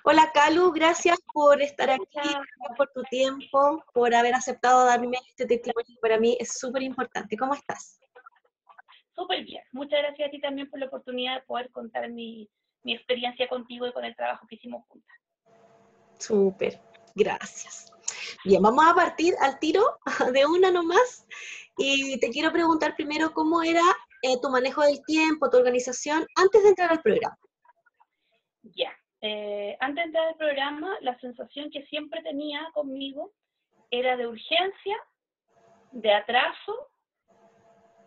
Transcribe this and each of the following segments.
Hola, Calu, gracias por estar aquí, Hola, gracias por tu tiempo, por haber aceptado darme este testimonio que para mí es súper importante. ¿Cómo estás? súper bien. Muchas gracias a ti también por la oportunidad de poder contar mi experiencia contigo y con el trabajo que hicimos juntas. Súper, gracias. Bien, vamos a partir al tiro de una nomás y te quiero preguntar primero cómo era tu manejo del tiempo, tu organización antes de entrar al programa. Ya. Antes de entrar al programa, la sensación que siempre tenía conmigo era de urgencia, de atraso,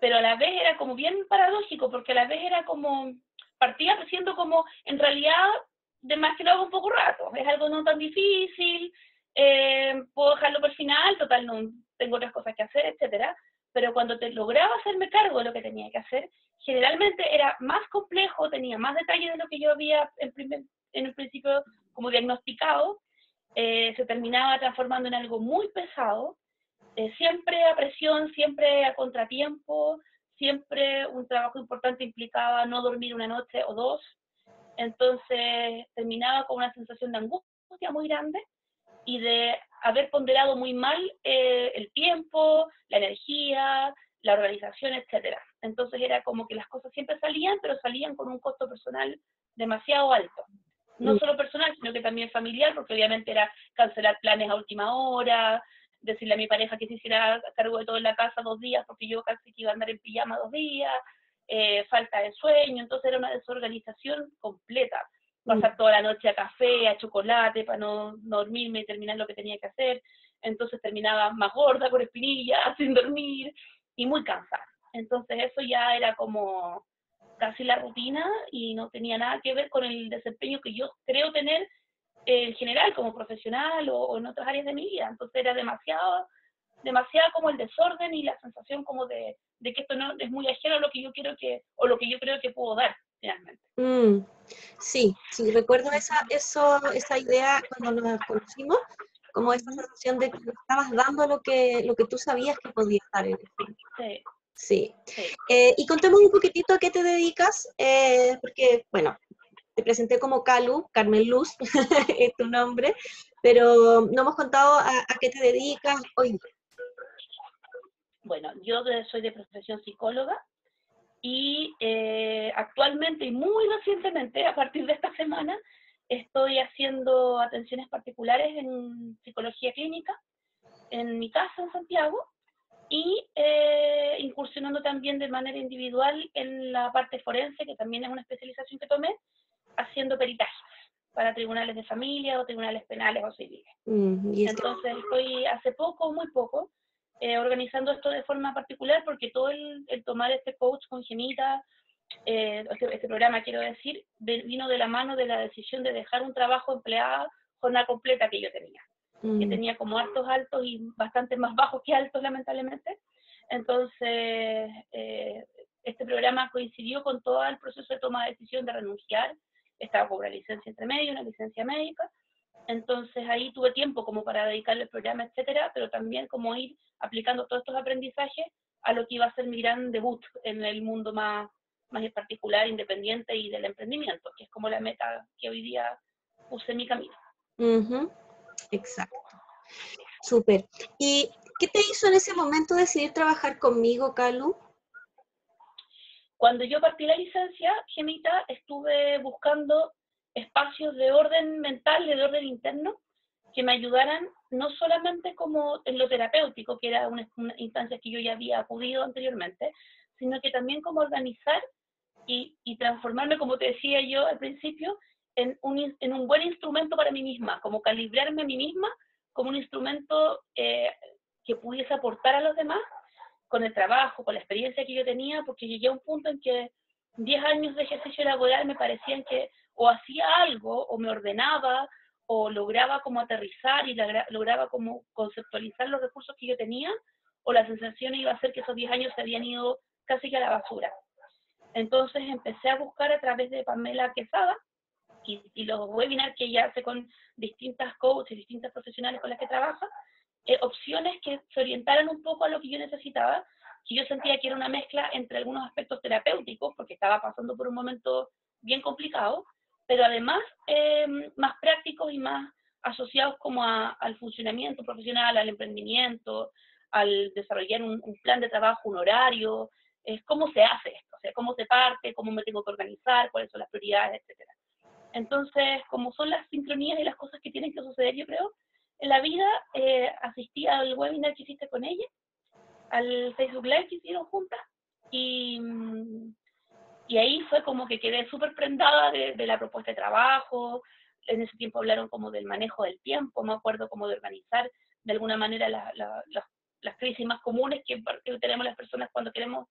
pero a la vez era como bien paradójico, porque a la vez era como, partía siendo como, en realidad, de más que lo hago un poco rato, es algo no tan difícil, puedo dejarlo por el final, total, no tengo otras cosas que hacer, etcétera, pero cuando te lograba hacerme cargo de lo que tenía que hacer, generalmente era más complejo, tenía más detalles de lo que yo había en un principio como diagnosticado, se terminaba transformando en algo muy pesado, siempre a presión, siempre a contratiempo, siempre un trabajo importante implicaba no dormir una noche o dos, entonces terminaba con una sensación de angustia muy grande y de haber ponderado muy mal el tiempo, la energía, la organización, etcétera. Entonces era como que las cosas siempre salían, pero salían con un costo personal demasiado alto. No Mm, solo personal, sino que también familiar, porque obviamente era cancelar planes a última hora, decirle a mi pareja que se hiciera cargo de todo en la casa 2 días, porque yo casi que iba a andar en pijama 2 días, falta de sueño, entonces era una desorganización completa. mm, Pasar toda la noche a café, a chocolate, para no dormirme y terminar lo que tenía que hacer. Entonces terminaba más gorda, con espinillas, sin dormir y muy cansada. Entonces eso ya era como casi la rutina y no tenía nada que ver con el desempeño que yo creo tener en general como profesional o en otras áreas de mi vida. Entonces era demasiado como el desorden y la sensación como de que esto no es muy ajeno a lo que yo quiero o lo que yo creo que puedo dar finalmente. mm. Sí, sí, recuerdo esa idea cuando nos conocimos, como esa Uh-huh. sensación de que le estabas dando lo que tú sabías que podías dar en el fondo. Sí, Sí. sí. Y contemos un poquitito a qué te dedicas, porque, bueno, te presenté como Calu, Carmen Luz, es tu nombre, pero no hemos contado a qué te dedicas hoy día. Bueno, yo soy de profesión psicóloga y actualmente y muy recientemente, a partir de esta semana, estoy haciendo atenciones particulares en psicología clínica en mi casa en Santiago y incursionando también de manera individual en la parte forense, que también es una especialización que tomé, haciendo peritajes para tribunales de familia o tribunales penales o civiles. Y ese, Entonces estoy hace poco, muy poco, organizando esto de forma particular porque todo el tomar este coach con Gemita, este programa quiero decir, vino de la mano de la decisión de dejar un trabajo empleada jornada completa que mm, tenía como altos altos y bastante más bajos que altos lamentablemente. Entonces, este programa coincidió con todo el proceso de toma de decisión de renunciar, estaba con una licencia entre medio, una licencia médica, entonces ahí tuve tiempo como para dedicarle el programa, etcétera, pero también como ir aplicando todos estos aprendizajes a lo que iba a ser mi gran debut en el mundo más particular, independiente y del emprendimiento, que es como la meta que hoy día puse en mi camino. ujú, exacto, súper. ¿Y qué te hizo en ese momento decidir trabajar conmigo, Calu? Cuando yo partí la licencia, Gemita, estuve buscando espacios de orden mental, de orden interno, que me ayudaran no solamente como en lo terapéutico, que era una instancia que yo ya había acudido anteriormente, sino que también como organizar y transformarme, como te decía yo al principio, en un buen instrumento para mí misma, como calibrarme a mí misma como un instrumento que pudiese aportar a los demás con el trabajo, con la experiencia que yo tenía, porque llegué a un punto en que 10 años de ejercicio laboral me parecían que o hacía algo, o me ordenaba, o lograba como aterrizar y lograba como conceptualizar los recursos que yo tenía, o la sensación iba a ser que esos 10 años se habían ido casi que a la basura. Entonces empecé a buscar a través de Pamela Quesada y los webinars que ella hace con distintas coaches, distintas profesionales con las que trabaja, opciones que se orientaran un poco a lo que yo necesitaba, que yo sentía que era una mezcla entre algunos aspectos terapéuticos, porque estaba pasando por un momento bien complicado, pero además más prácticos y más asociados como al funcionamiento profesional, al emprendimiento, al desarrollar un plan de trabajo, un horario, cómo se hace esto, o sea, cómo se parte, cómo me tengo que organizar, cuáles son las prioridades, etcétera. Entonces, como son las sincronías y las cosas que tienen que suceder, yo creo, en la vida asistí al webinar que hiciste con ella, al Facebook Live que hicieron juntas, y ahí fue como que quedé súper prendada de la propuesta de trabajo. En ese tiempo hablaron como del manejo del tiempo, me acuerdo como de organizar de alguna manera las crisis más comunes que tenemos las personas cuando queremos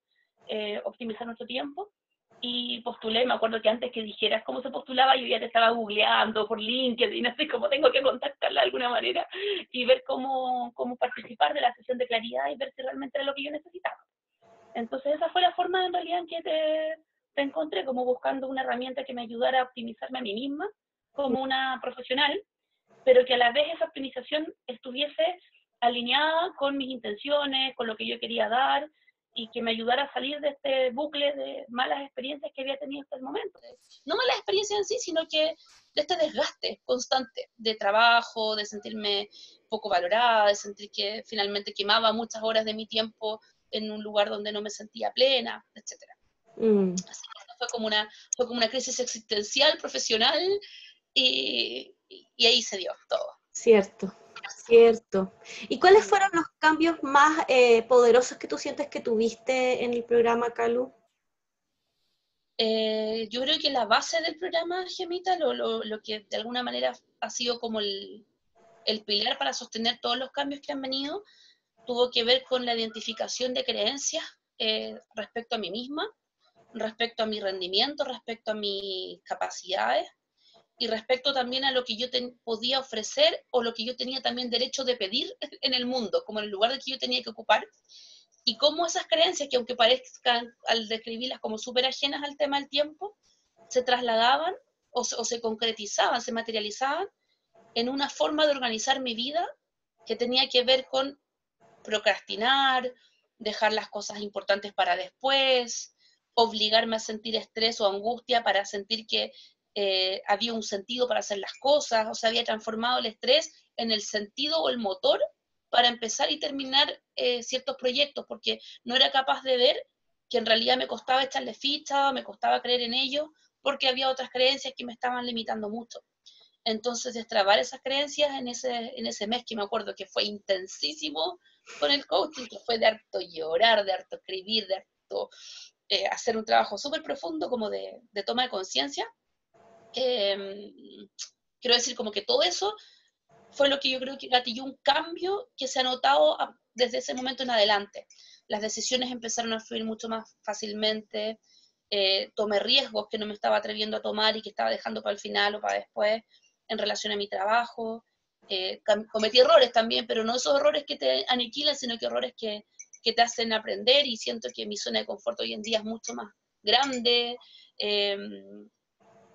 optimizar nuestro tiempo. Y postulé, me acuerdo que antes que dijeras cómo se postulaba, yo ya te estaba googleando por LinkedIn, así como tengo que contactarla de alguna manera y ver cómo participar de la sesión de claridad y ver si realmente era lo que yo necesitaba. Entonces esa fue la forma en realidad en que te encontré, como buscando una herramienta que me ayudara a optimizarme a mí misma como una profesional, pero que a la vez esa optimización estuviese alineada con mis intenciones, con lo que yo quería dar, y que me ayudara a salir de este bucle de malas experiencias que había tenido hasta el momento. No malas experiencias en sí, sino que de este desgaste constante de trabajo, de sentirme poco valorada, de sentir que finalmente quemaba muchas horas de mi tiempo en un lugar donde no me sentía plena, etc. Así que fue como una crisis existencial, profesional, y ahí se dio todo. Cierto, cierto. ¿Y cuáles fueron los cambios más poderosos que tú sientes que tuviste en el programa, Calu? Yo creo que la base del programa, Gemita, lo que de alguna manera ha sido como el pilar para sostener todos los cambios que han venido, tuvo que ver con la identificación de creencias respecto a mí misma, respecto a mi rendimiento, respecto a mis capacidades, y respecto también a lo que yo podía ofrecer o lo que yo tenía también derecho de pedir en el mundo, como en el lugar que yo tenía que ocupar, y cómo esas creencias, que aunque parezcan al describirlas como súper ajenas al tema del tiempo, se trasladaban o se concretizaban, se materializaban en una forma de organizar mi vida que tenía que ver con procrastinar, dejar las cosas importantes para después, obligarme a sentir estrés o angustia para sentir que había un sentido para hacer las cosas, o sea, había transformado el estrés en el sentido o el motor para empezar y terminar ciertos proyectos, porque no era capaz de ver que en realidad me costaba echarle ficha, me costaba creer en ellos, porque había otras creencias que me estaban limitando mucho. Entonces, destrabar esas creencias en ese mes, que me acuerdo que fue intensísimo con el coaching, que fue de harto llorar, de harto escribir, de harto hacer un trabajo súper profundo como de toma de conciencia. Quiero decir, como que todo eso fue lo que yo creo que gatilló un cambio que se ha notado desde ese momento en adelante. Las decisiones empezaron a fluir mucho más fácilmente, tomé riesgos que no me estaba atreviendo a tomar y que estaba dejando para el final o para después en relación a mi trabajo. Cometí errores también, pero no esos errores que te aniquilan, sino que errores que te hacen aprender, y siento que mi zona de confort hoy en día es mucho más grande.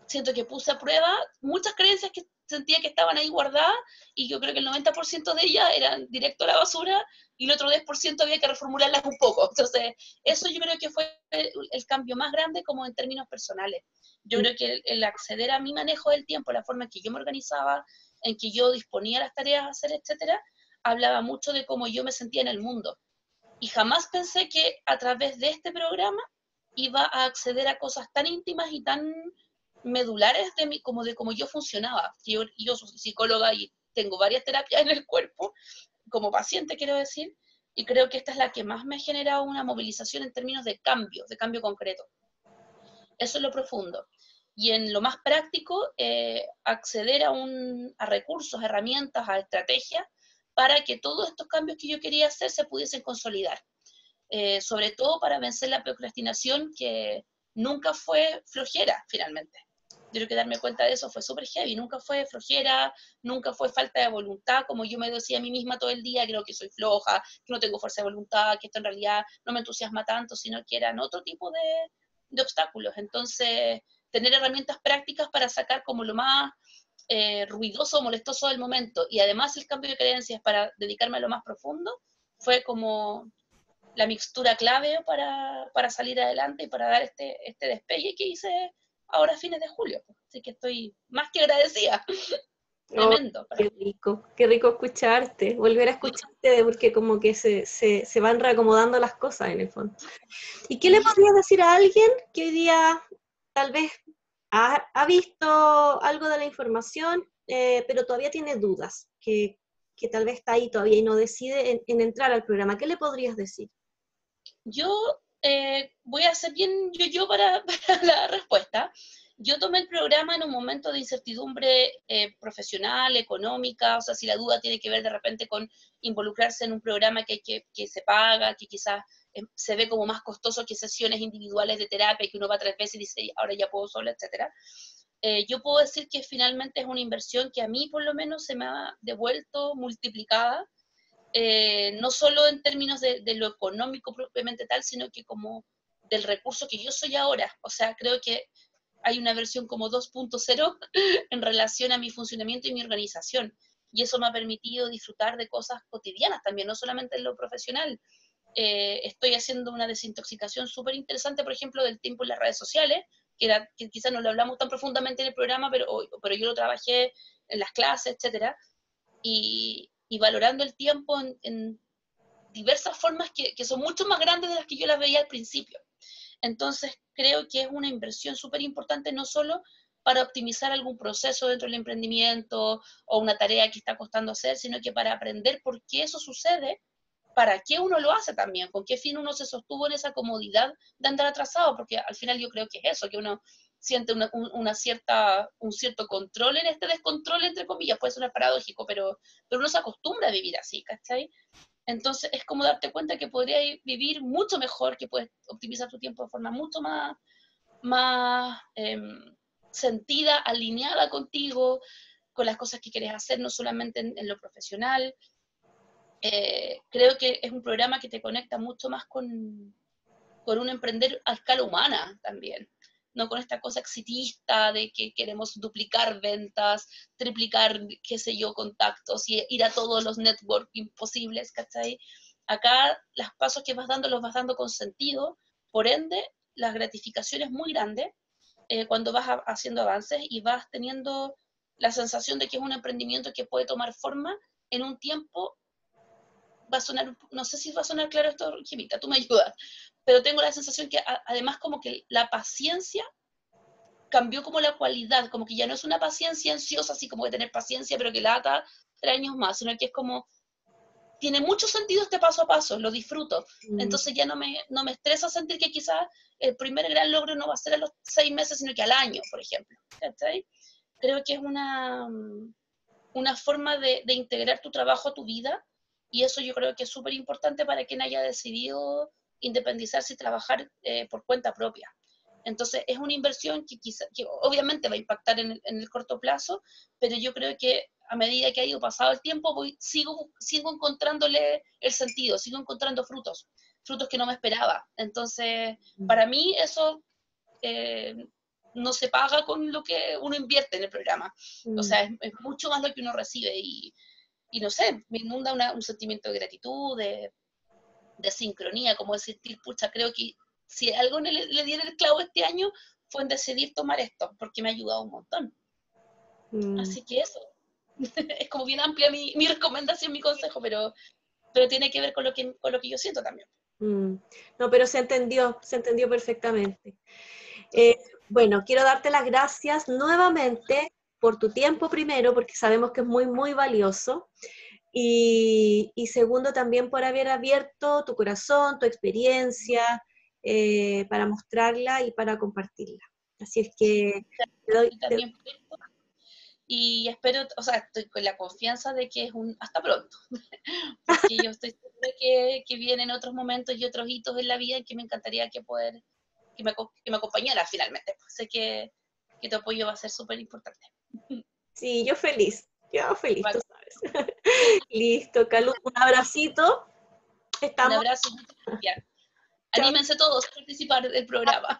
Siento que puse a prueba muchas creencias que sentía que estaban ahí guardadas, y yo creo que el 90% de ellas eran directo a la basura y el otro 10% había que reformularlas un poco. Entonces, eso yo creo que fue el cambio más grande como en términos personales. Yo creo que el acceder a mi manejo del tiempo, la forma en que yo me organizaba, en que yo disponía las tareas a hacer, etcétera, hablaba mucho de cómo yo me sentía en el mundo. Y jamás pensé que a través de este programa iba a acceder a cosas tan íntimas y tan medulares de mí, como de cómo yo funcionaba. Yo soy psicóloga y tengo varias terapias en el cuerpo, como paciente quiero decir, y creo que esta es la que más me ha generado una movilización en términos de cambio concreto. Eso es lo profundo. Y en lo más práctico, acceder a recursos, herramientas, a estrategias, para que todos estos cambios que yo quería hacer se pudiesen consolidar. Sobre todo para vencer la procrastinación, que nunca fue flojera finalmente. Yo creo que darme cuenta de eso fue súper heavy. Nunca fue flojera, nunca fue falta de voluntad, como yo me decía a mí misma todo el día, creo que soy floja, que no tengo fuerza de voluntad, que esto en realidad no me entusiasma tanto, sino que eran otro tipo de obstáculos. Entonces, tener herramientas prácticas para sacar como lo más ruidoso o molestoso del momento, y además el cambio de creencias para dedicarme a lo más profundo, fue como la mixtura clave para salir adelante y para dar este despegue que hice ahora a fines de julio. Así que estoy más que agradecida. Oh, Tremendo. qué rico escucharte, volver a escucharte, porque como que se van reacomodando las cosas en el fondo. ¿Y qué le podrías decir a alguien que hoy día tal vez ha visto algo de la información, pero todavía tiene dudas, que tal vez está ahí todavía y no decide en entrar al programa? ¿Qué le podrías decir? Yo voy a ser bien yo para la respuesta. Yo tomé el programa en un momento de incertidumbre profesional, económica, o sea, si la duda tiene que ver de repente con involucrarse en un programa que se paga, que quizás se ve como más costoso que sesiones individuales de terapia, que uno va 3 veces y dice, ahora ya puedo sola, etc. Yo puedo decir que finalmente es una inversión que a mí por lo menos se me ha devuelto multiplicada, no solo en términos de lo económico propiamente tal, sino que como del recurso que yo soy ahora. O sea, creo que hay una versión como 2.0 en relación a mi funcionamiento y mi organización. Y eso me ha permitido disfrutar de cosas cotidianas también, no solamente en lo profesional. Estoy haciendo una desintoxicación súper interesante, por ejemplo, del tiempo en las redes sociales, que quizás no lo hablamos tan profundamente en el programa, pero yo lo trabajé en las clases, etcétera, y valorando el tiempo en diversas formas que son mucho más grandes de las que yo las veía al principio. Entonces, creo que es una inversión súper importante, no solo para optimizar algún proceso dentro del emprendimiento o una tarea que está costando hacer, sino que para aprender por qué eso sucede, para qué uno lo hace también, con qué fin uno se sostuvo en esa comodidad de andar atrasado, porque al final yo creo que es eso, que uno siente un cierto control en este descontrol, entre comillas, puede sonar paradójico, pero uno se acostumbra a vivir así, ¿cachai? Entonces es como darte cuenta que podrías vivir mucho mejor, que puedes optimizar tu tiempo de forma mucho más sentida, alineada contigo, con las cosas que quieres hacer, no solamente en lo profesional. Creo que es un programa que te conecta mucho más con un emprender a escala humana también, no con esta cosa exitista de que queremos duplicar ventas, triplicar, qué sé yo, contactos y ir a todos los networking posibles, ¿cachai? Acá los pasos que vas dando los vas dando con sentido, por ende, la gratificación es muy grande cuando vas haciendo avances y vas teniendo la sensación de que es un emprendimiento que puede tomar forma en un tiempo. Va a sonar, no sé si va a sonar claro esto, Jimita, tú me ayudas, pero tengo la sensación que además como que la paciencia cambió como la cualidad, como que ya no es una paciencia ansiosa, así como de tener paciencia, pero que la ata 3 años más, sino que es como, tiene mucho sentido este paso a paso, lo disfruto. Entonces ya no me estresa sentir que quizás el primer gran logro no va a ser a los 6 meses, sino que al año, por ejemplo. ¿Cachai? Creo que es una forma de integrar tu trabajo a tu vida, y eso yo creo que es súper importante para quien haya decidido independizarse y trabajar por cuenta propia. Entonces es una inversión que obviamente va a impactar en el corto plazo, pero yo creo que a medida que ha ido pasado el tiempo sigo encontrándole el sentido, sigo encontrando frutos que no me esperaba. Entonces, para mí eso no se paga con lo que uno invierte en el programa. O sea, es mucho más lo que uno recibe y no sé, me inunda un sentimiento de gratitud, de sincronía, como decir, pucha, creo que si algo le diera el clavo este año fue en decidir tomar esto, porque me ha ayudado un montón. Así que eso, es como bien amplia mi recomendación, mi consejo, pero tiene que ver con lo que yo siento también. No, pero se entendió perfectamente. Bueno, quiero darte las gracias nuevamente por tu tiempo primero, porque sabemos que es muy, muy valioso. Y segundo, también por haber abierto tu corazón, tu experiencia, para mostrarla y para compartirla. Así es que también y espero, o sea, estoy con la confianza de que es un hasta pronto, porque yo estoy segura que vienen otros momentos y otros hitos en la vida en que me encantaría que me acompañara finalmente. Sé que tu apoyo va a ser súper importante. Sí, yo feliz, tú sabes. Listo, Calu, un abracito. Un abrazo. Anímense todos a participar del programa.